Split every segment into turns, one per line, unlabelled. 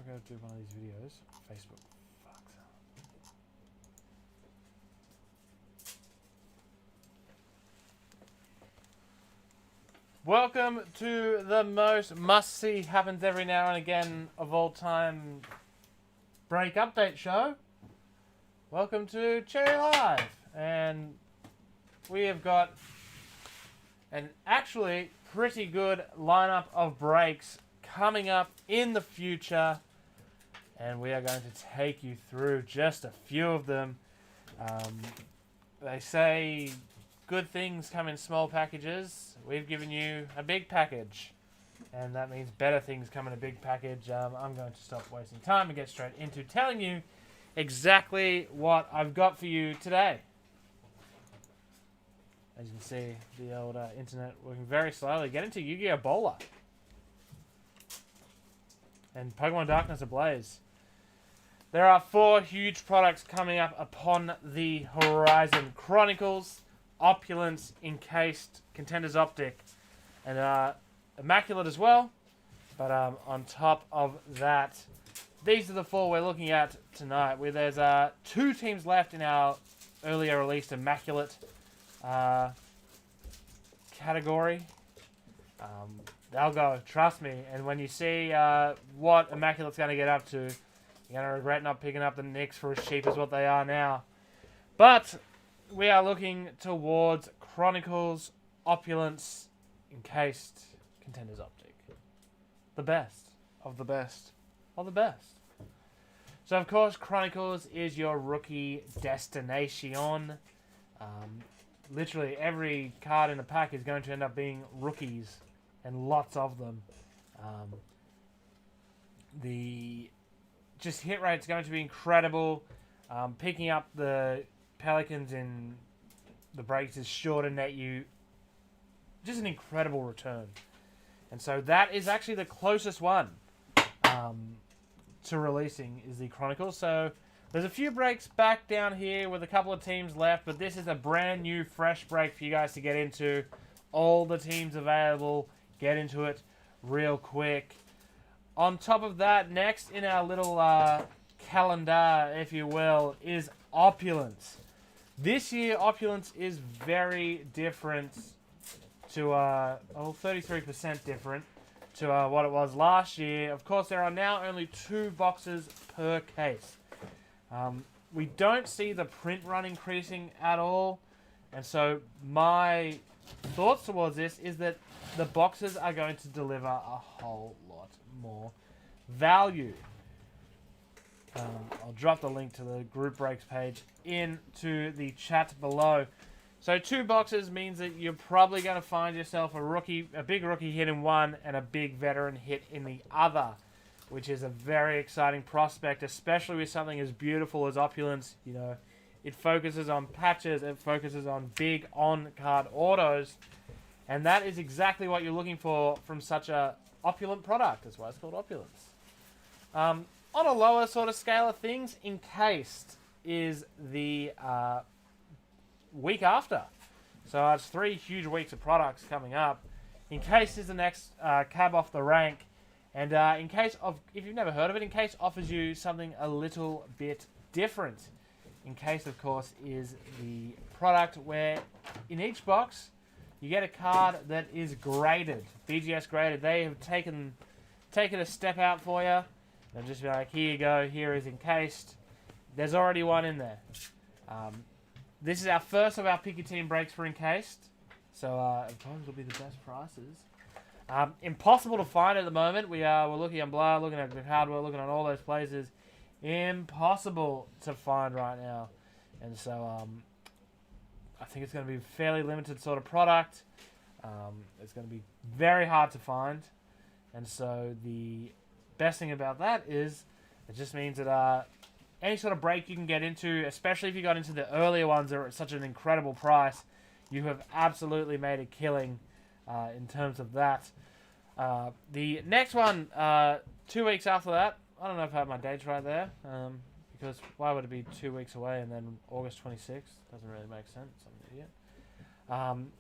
I go do one of these videos, Facebook fucks. Welcome to the most must-see, happens every now and again of all time break update show. Welcome to Cherry Live, and we have got an actually pretty good lineup of breaks coming up in the future, and we are going to take you through just a few of them. They say good things come in small packages. We've given you a big package, and that means better things come in a big package. I'm going to stop wasting time and get straight into telling you exactly what I've got for you today. As you can see, the old internet working very slowly. Get into Yu-Gi-Oh! Bowler and Pokemon Darkness Ablaze. There are 4 huge products coming up upon the horizon. Chronicles, Opulence, Encased, Contenders Optic, and Immaculate as well. But on top of that, these are the 4 we're looking at tonight. Where there's 2 teams left in our earlier released Immaculate category. They'll go, trust me. And when you see what Immaculate's going to get up to, you're going to regret not picking up the Knicks for as cheap as what they are now. But we are looking towards Chronicles, Opulence, Encased, Contenders Optic. The best of the best of the best. So, of course, Chronicles is your rookie destination. Literally every card in the pack is going to end up being rookies, and lots of them. The just hit rate's going to be incredible. Picking up the Pelicans in the breaks is sure to net you just an incredible return. And so that is actually the closest one to releasing is the Chronicles. So there's a few breaks back down here with a couple of teams left, but this is a brand new, fresh break for you guys to get into. All the teams available. Get into it real quick. On top of that, next in our little calendar, if you will, is Opulence. This year, Opulence is very different to, 33% different to what it was last year. Of course, there are now only 2 boxes per case. We don't see the print run increasing at all, and so my thoughts towards this is that the boxes are going to deliver a whole lot more value. I'll drop the link to the group breaks page into the chat below. So 2 boxes means that you're probably going to find yourself a big rookie hit in one and a big veteran hit in the other, which is a very exciting prospect, especially with something as beautiful as Opulence. You know, it focuses on patches, it focuses on big on-card autos, and that is exactly what you're looking for from such a opulent product. That's why it's called Opulence. On a lower sort of scale of things, Encased is the week after. So it's 3 huge weeks of products coming up. Encased is the next cab off the rank. And if you've never heard of it, Encased offers you something a little bit different. Encased, of course, is the product where in each box you get a card that is graded, BGS graded. They have taken a step out for you. They'll just be like, here you go, here is Encased. There's already one in there. This is our first of our Pick Your Team breaks for Encased. So it probably will be the best prices. Impossible to find at the moment. We're looking on Blur, looking at the hardware, looking at all those places. Impossible to find right now. And so I think it's going to be a fairly limited sort of product. It's going to be very hard to find. And so the best thing about that is it just means that any sort of break you can get into, especially if you got into the earlier ones that are at such an incredible price, you have absolutely made a killing in terms of that. The next one, 2 weeks after that, I don't know if I have my dates right there, because why would it be 2 weeks away and then August 26th? Doesn't really make sense. I'm an idiot.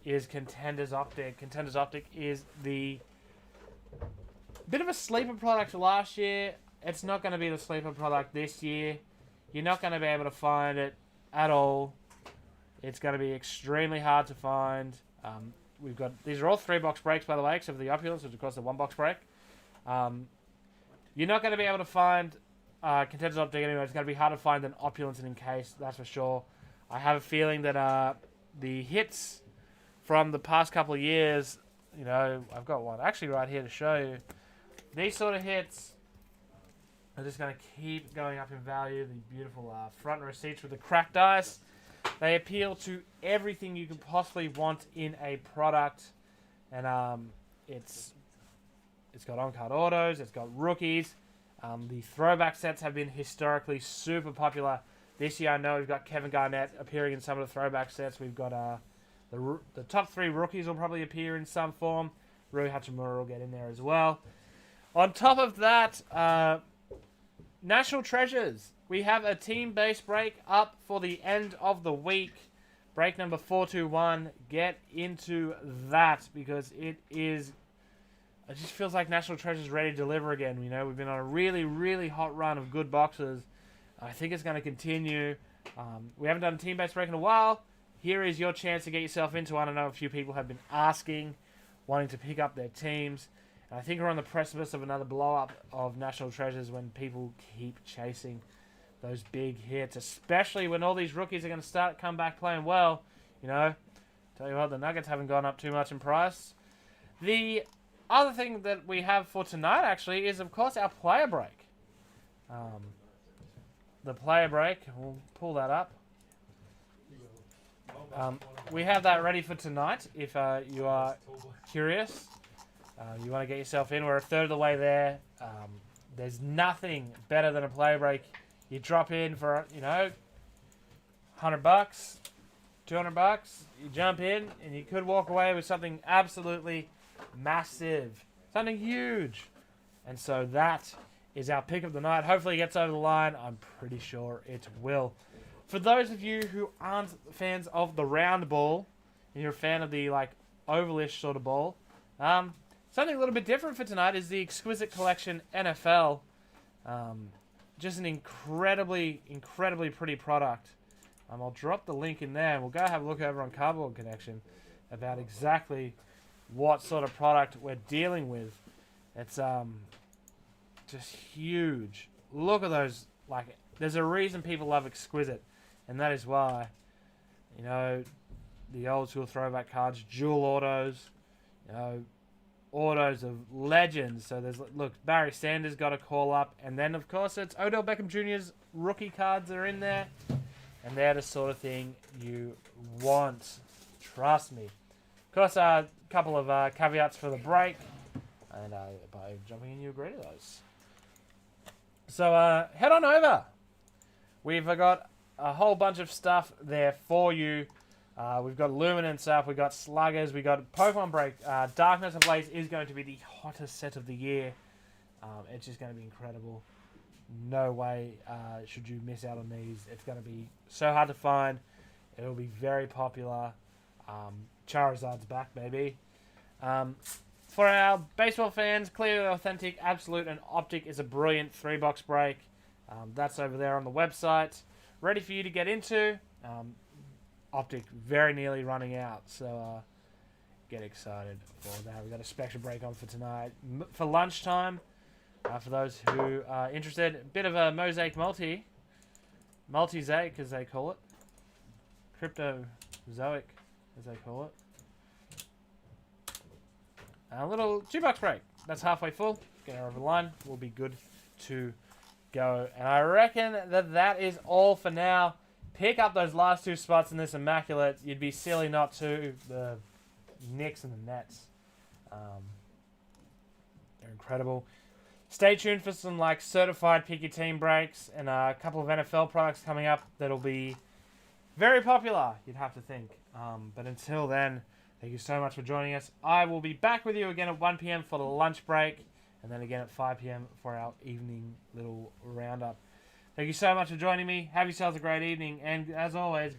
Is Contenders Optic. Contenders Optic is the bit of a sleeper product last year. it's not going to be the sleeper product this year. You're not going to be able to find it at all. It's going to be extremely hard to find. We've got these are all 3-box breaks, by the way, except for the Opulence, which of course is a 1-box break. You're not going to be able to find Contenders Optic anyway. It's going to be hard to find an Opulence and Encased, that's for sure. I have a feeling that the hits from the past couple of years, you know, I've got one actually right here to show you. These sort of hits are just going to keep going up in value. The beautiful front receipts with the cracked dice. They appeal to everything you could possibly want in a product. And it's got on-card autos. It's got rookies. The throwback sets have been historically super popular. This year I know we've got Kevin Garnett appearing in some of the throwback sets. We've got the top 3 rookies will probably appear in some form. Rui Hachimura will get in there as well. On top of that, National Treasures. We have a team-based break up for the end of the week. Break number 421. Get into that because it just feels like National Treasure's ready to deliver again. You know, we've been on a really, really hot run of good boxes. I think it's going to continue. We haven't done a team-based break in a while. Here is your chance to get yourself into one. I know a few people have been asking, wanting to pick up their teams. And I think we're on the precipice of another blow-up of National Treasures when people keep chasing those big hits, especially when all these rookies are going to come back playing well. You know, tell you what, the Nuggets haven't gone up too much in price. The other thing that we have for tonight, actually, is, of course, our player break. The player break, we'll pull that up. We have that ready for tonight if you are curious. You want to get yourself in. We're a third of the way there. There's nothing better than a player break. You drop in for, you know, $100, $200. You jump in, and you could walk away with something absolutely massive, something huge. And so that is our pick of the night. Hopefully it gets over the line. I'm pretty sure it will. For those of you who aren't fans of the round ball, and you're a fan of the like ovalish sort of ball, something a little bit different for tonight is the Exquisite Collection NFL. Just an incredibly, incredibly pretty product. I'll drop the link in there, and we'll go have a look over on Cardboard Connection about exactly what sort of product we're dealing with. It's just huge. Look at those. Like, there's a reason people love Exquisite, and that is why, you know, the old school throwback cards, dual autos, you know, autos of legends. So there's, look, Barry Sanders got a call up, and then of course it's Odell Beckham Jr.'s rookie cards are in there, and they're the sort of thing you want. Trust me. Of course, a couple of caveats for the break, and by jumping in, you agree to those. So head on over. We've got a whole bunch of stuff there for you. We've got Luminance up, we've got Sluggers, we've got Pokemon Break. Darkness Ablaze is going to be the hottest set of the year. It's just going to be incredible. No way should you miss out on these. It's going to be so hard to find. It'll be very popular. Charizard's back, baby. For our baseball fans, Clearly Authentic, Absolute, and Optic is a brilliant 3-box break. That's over there on the website. Ready for you to get into. Optic very nearly running out, so get excited for that. We've got a special break on for tonight. For lunchtime, for those who are interested, a bit of a mosaic multi-zaic as they call it. Cryptozoic as they call it. A little $2 break. That's halfway full. Get over the line. We'll be good to go. And I reckon that is all for now. Pick up those last 2 spots in this immaculate. You'd be silly not to. The Knicks and the Nets. They're incredible. Stay tuned for some like certified pick your team breaks and a couple of NFL products coming up that'll be very popular, you'd have to think. But until then, thank you so much for joining us. I will be back with you again at 1 p.m. for the lunch break, and then again at 5 p.m. for our evening little roundup. Thank you so much for joining me. Have yourselves a great evening, and as always,